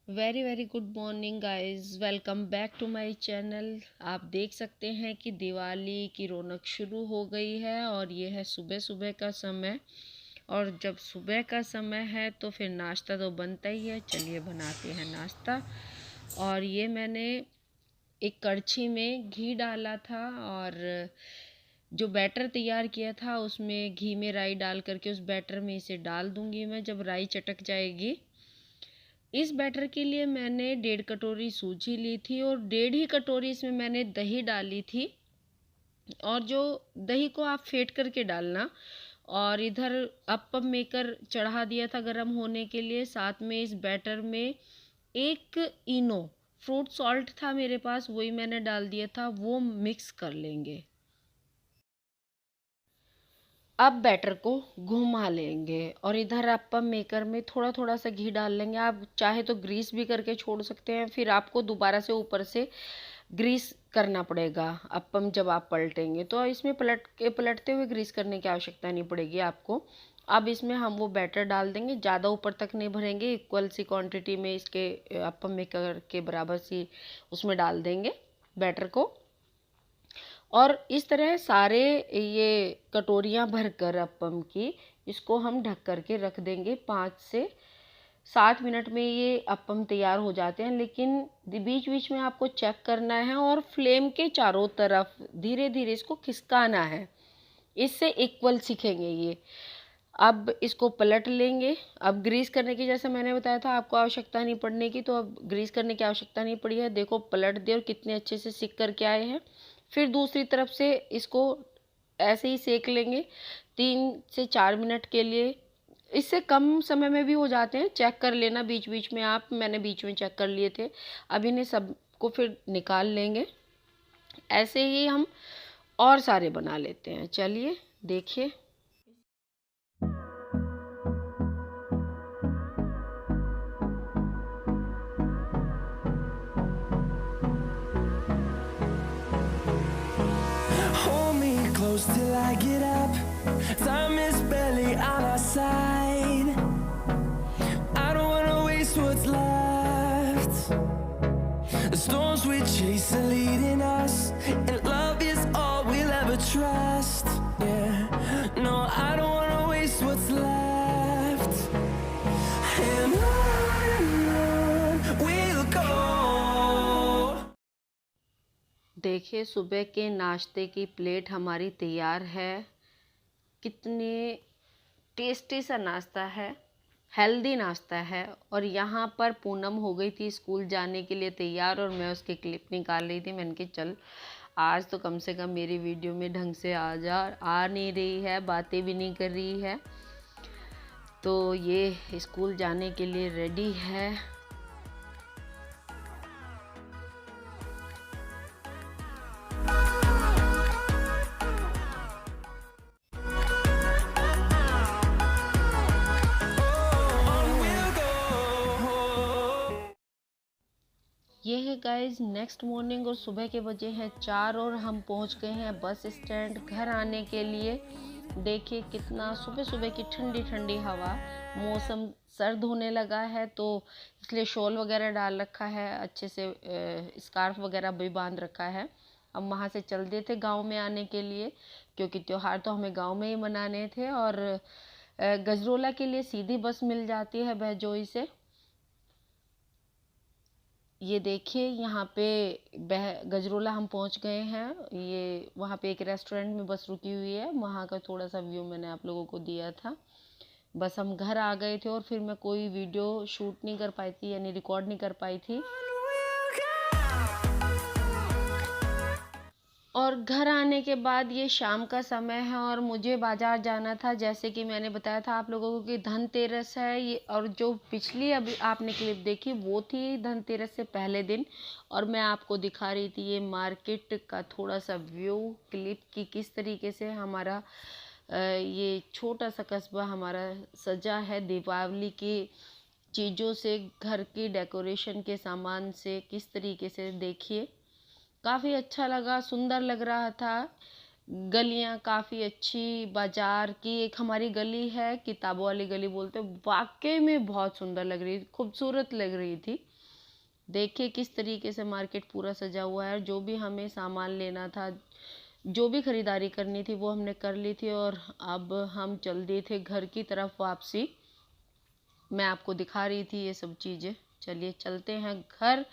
Very very good morning guys, welcome back to my channel. आप देख सकते हैं कि दिवाली की रौनक शुरू हो गई है और ये है सुबह सुबह का समय। और जब सुबह का समय है तो फिर नाश्ता तो बनता ही है। चलिए बनाते हैं नाश्ता। और ये मैंने एक कड़छी में घी डाला था और जो बैटर तैयार किया था उसमें घी में राई डाल करके उस बैटर में इसे डाल दूंगी मैं जब राई चटक जाएगी। इस बैटर के लिए मैंने 1.5 कटोरी सूजी ली थी और 1.5 ही कटोरी इसमें मैंने दही डाली थी। और जो दही को आप फेंट करके डालना। और इधर अप्पम मेकर चढ़ा दिया था गरम होने के लिए। साथ में इस बैटर में एक इनो फ्रूट सॉल्ट था मेरे पास, वही मैंने डाल दिया था। वो मिक्स कर लेंगे। अब बैटर को घुमा लेंगे और इधर अप्पम मेकर में थोड़ा थोड़ा सा घी डाल लेंगे। आप चाहे तो ग्रीस भी करके छोड़ सकते हैं, फिर आपको दोबारा से ऊपर से ग्रीस करना पड़ेगा। अप्पम जब आप पलटेंगे तो इसमें पलटते हुए ग्रीस करने की आवश्यकता नहीं पड़ेगी आपको। अब इसमें हम वो बैटर डाल देंगे, ज़्यादा ऊपर तक नहीं भरेंगे, इक्वल सी क्वांटिटी में इसके अप्पम मेकर के बराबर सी उसमें डाल देंगे बैटर को। और इस तरह सारे ये कटोरियाँ भरकर अप्पम की इसको हम ढक करके रख देंगे। 5 से 7 मिनट में ये अप्पम तैयार हो जाते हैं, लेकिन बीच बीच में आपको चेक करना है और फ्लेम के चारों तरफ धीरे धीरे इसको खिसकाना है। इससे इक्वल सीखेंगे ये। अब इसको पलट लेंगे। अब ग्रीस करने की, जैसे मैंने बताया था आपको आवश्यकता नहीं पड़ने की, तो अब ग्रीस करने की आवश्यकता नहीं पड़ी है। देखो पलट दिए और कितने अच्छे से सिक करके आए हैं। फिर दूसरी तरफ से इसको ऐसे ही सेक लेंगे 3 से 4 मिनट के लिए। इससे कम समय में भी हो जाते हैं, चेक कर लेना बीच बीच में आप। मैंने बीच में चेक कर लिए थे। अब इन्हें सबको फिर निकाल लेंगे। ऐसे ही हम और सारे बना लेते हैं। चलिए देखिए। Hold me close till I get up. Time is barely on our side. I don't wanna waste what's left. The storms we chase are leading us, and love is all we'll ever trust. Yeah, no, I don't wanna waste what's left. And on we'll go. देखिए सुबह के नाश्ते की plate हमारी तैयार है। कितने tasty सा नाश्ता है, हेल्दी नाश्ता है। और यहाँ पर पूनम हो गई थी स्कूल जाने के लिए तैयार और मैं उसकी क्लिप निकाल रही थी। मैंने कहा चल आज तो कम से कम मेरी वीडियो में ढंग से आ नहीं रही है, बातें भी नहीं कर रही है, तो ये स्कूल जाने के लिए रेडी है। ये है गाइज नेक्स्ट मॉर्निंग और सुबह के बजे हैं 4 और हम पहुंच गए हैं बस स्टैंड घर आने के लिए। देखिए कितना सुबह सुबह की ठंडी ठंडी हवा। मौसम सर्द होने लगा है तो इसलिए शॉल वगैरह डाल रखा है, अच्छे से स्कार्फ वगैरह भी बांध रखा है। हम वहाँ से चल दिए थे गांव में आने के लिए, क्योंकि त्यौहार तो हमें गांव में ही मनाने थे। और गजरोला के लिए सीधी बस मिल जाती है बहजोई से। ये देखिए यहाँ पे गजरोला हम पहुँच गए हैं। ये वहाँ पे एक रेस्टोरेंट में बस रुकी हुई है, वहाँ का थोड़ा सा व्यू मैंने आप लोगों को दिया था। बस हम घर आ गए थे और फिर मैं कोई वीडियो शूट नहीं कर पाई थी, यानी रिकॉर्ड नहीं कर पाई थी। और घर आने के बाद ये शाम का समय है और मुझे बाज़ार जाना था। जैसे कि मैंने बताया था आप लोगों को कि धनतेरस है ये, और जो पिछली अभी आपने क्लिप देखी वो थी धनतेरस से पहले दिन। और मैं आपको दिखा रही थी ये मार्केट का थोड़ा सा व्यू क्लिप की, किस तरीके से हमारा ये छोटा सा कस्बा हमारा सजा है दीपावली की चीज़ों से, घर की डेकोरेशन के सामान से। किस तरीके से देखिए, काफ़ी अच्छा लगा, सुंदर लग रहा था। गलियां काफ़ी अच्छी, बाजार की एक हमारी गली है किताबों वाली गली बोलते, वाकई में बहुत सुंदर लग रही थी, खूबसूरत लग रही थी। देखिए किस तरीके से मार्केट पूरा सजा हुआ है। जो भी हमें सामान लेना था, जो भी खरीदारी करनी थी वो हमने कर ली थी और अब हम चल दिए थे घर की तरफ वापसी। मैं आपको दिखा रही थी ये सब चीज़ें। चलिए चलते हैं घर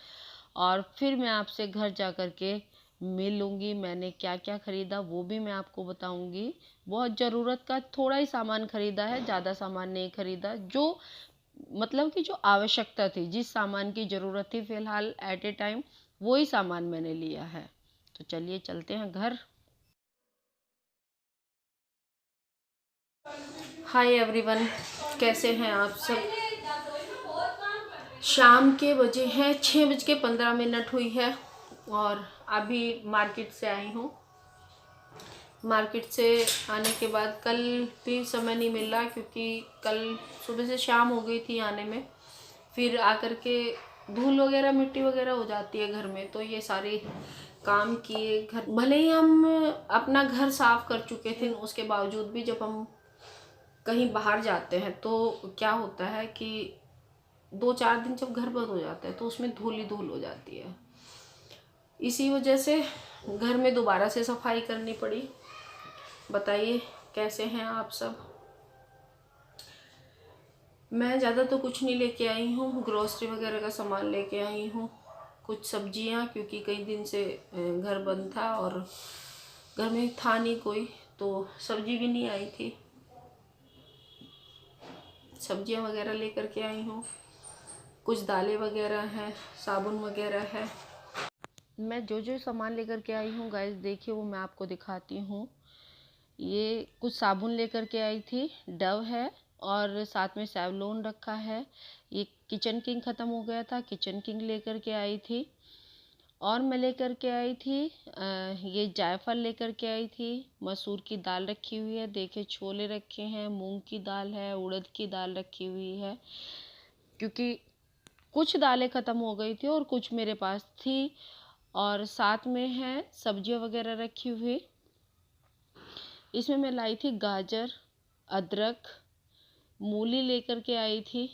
और फिर मैं आपसे घर जा कर के मिलूँगी। मैंने क्या क्या ख़रीदा वो भी मैं आपको बताऊँगी। बहुत ज़रूरत का थोड़ा ही सामान ख़रीदा है, ज़्यादा सामान नहीं ख़रीदा। जो मतलब कि जो आवश्यकता थी, जिस सामान की ज़रूरत थी फ़िलहाल एट ए टाइम, वो ही सामान मैंने लिया है। तो चलिए चलते हैं घर। हाय एवरीवन, कैसे हैं आप सब। शाम के बजे हैं 6:15 हुई है और अभी मार्केट से आई हूँ। मार्केट से आने के बाद कल भी समय नहीं मिल रहा क्योंकि कल सुबह से शाम हो गई थी आने में। फिर आकर के धूल वगैरह मिट्टी वगैरह हो जाती है घर में, तो ये सारे काम किए। घर भले ही हम अपना घर साफ कर चुके थे, उसके बावजूद भी जब हम कहीं बाहर जाते हैं तो क्या होता है कि 2-4 दिन जब घर बंद हो जाता है तो उसमें धूल ही धूल हो जाती है। इसी वजह से घर में दोबारा से सफाई करनी पड़ी। बताइए कैसे हैं आप सब। मैं ज़्यादा तो कुछ नहीं लेके आई हूँ, ग्रोसरी वगैरह का सामान लेके आई हूँ। कुछ सब्जियाँ, क्योंकि कई दिन से घर बंद था और घर में था नहीं कोई, तो सब्जी भी नहीं आई थी। सब्जियाँ वगैरह लेकर के आई हूँ। कुछ दालें वगैरह हैं, साबुन वगैरह है। मैं जो जो सामान लेकर के आई हूँ गाइस, देखिए वो मैं आपको दिखाती हूँ। ये कुछ साबुन लेकर के आई थी, डव है और साथ में सेवलॉन रखा है। ये किचन किंग ख़त्म हो गया था, किचन किंग लेकर के आई थी। और मैं लेकर के आई थी ये जायफल लेकर के आई थी। मसूर की दाल रखी हुई है, देखिए छोले रखे हैं, मूंग की दाल है, उड़द की दाल रखी हुई है, क्योंकि कुछ दालें ख़त्म हो गई थी और कुछ मेरे पास थी। और साथ में है सब्जियां वगैरह रखी हुई। इसमें मैं लाई थी गाजर, अदरक, मूली लेकर के आई थी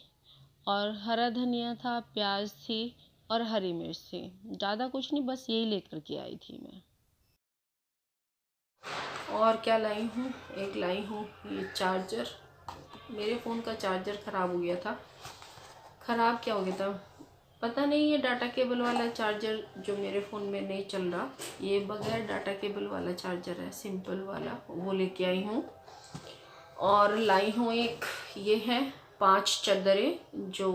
और हरा धनिया था, प्याज थी और हरी मिर्च थी। ज़्यादा कुछ नहीं, बस यही लेकर के आई थी मैं। और क्या लाई हूँ, एक लाई हूँ ये चार्जर। मेरे फ़ोन का चार्जर ख़राब हो गया था। ख़राब क्या हो गया था पता नहीं, ये डाटा केबल वाला चार्जर जो मेरे फ़ोन में नहीं चल रहा, ये बगैर डाटा केबल वाला चार्जर है, सिंपल वाला, वो लेके आई हूँ। और लाई हूँ एक, ये है 5 चद्दरें जो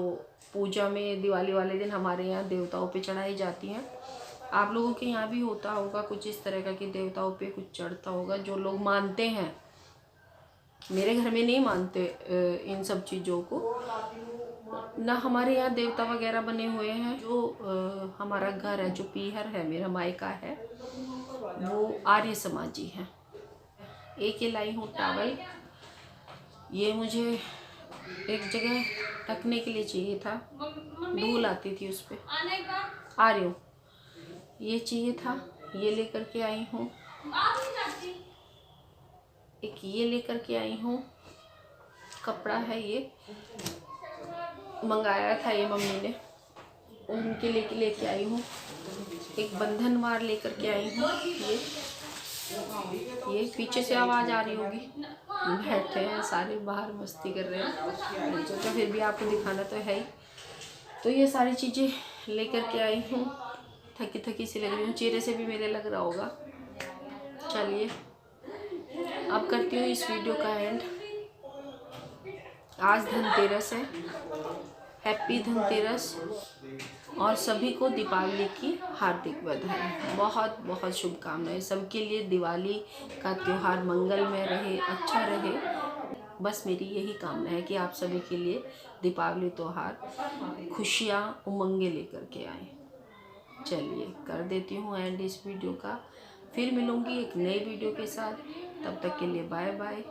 पूजा में दिवाली वाले दिन हमारे यहाँ देवताओं पे चढ़ाई जाती हैं। आप लोगों के यहाँ भी होता होगा कुछ इस तरह का कि देवताओं पे कुछ चढ़ता होगा, जो लोग मानते हैं। मेरे घर में नहीं मानते इन सब चीज़ों को ना। हमारे यहाँ देवता वगैरह बने हुए हैं। जो हमारा घर है, जो पीहर है, मेरा मायका है, वो आर्य समाजी है। एक ये लाई हूँ टॉवल, ये मुझे एक जगह ढकने के लिए चाहिए था, धूल आती थी उस पर। आ रही हूँ, ये चाहिए था, ये लेकर के आई हूँ। एक ये लेकर के आई हूँ, कपड़ा है, ये मंगाया था ये मम्मी ने, उनके लेके आई हूँ। एक बंधनवार लेकर के आई हूँ। ये पीछे से आवाज़ आ रही होगी, बैठे हैं सारे बाहर मस्ती कर रहे हैं, तो फिर भी आपको दिखाना तो है ही। तो ये सारी चीज़ें लेकर के आई हूँ। थकी थकी सी लग रही हूँ, चेहरे से भी मेरे लग रहा होगा। चलिए अब करती हूँ इस वीडियो का एंड। आज धनतेरस है, हैप्पी धनतेरस, और सभी को दीपावली की हार्दिक बधाई। बहुत बहुत शुभकामनाएं सबके लिए। दिवाली का त्यौहार मंगलमय रहे, अच्छा रहे, बस मेरी यही कामना है कि आप सभी के लिए दीपावली त्यौहार खुशियाँ उमंगे लेकर के आए। चलिए कर देती हूँ एंड इस वीडियो का। फिर मिलूँगी एक नई वीडियो के साथ, तब तक के लिए बाय बाय।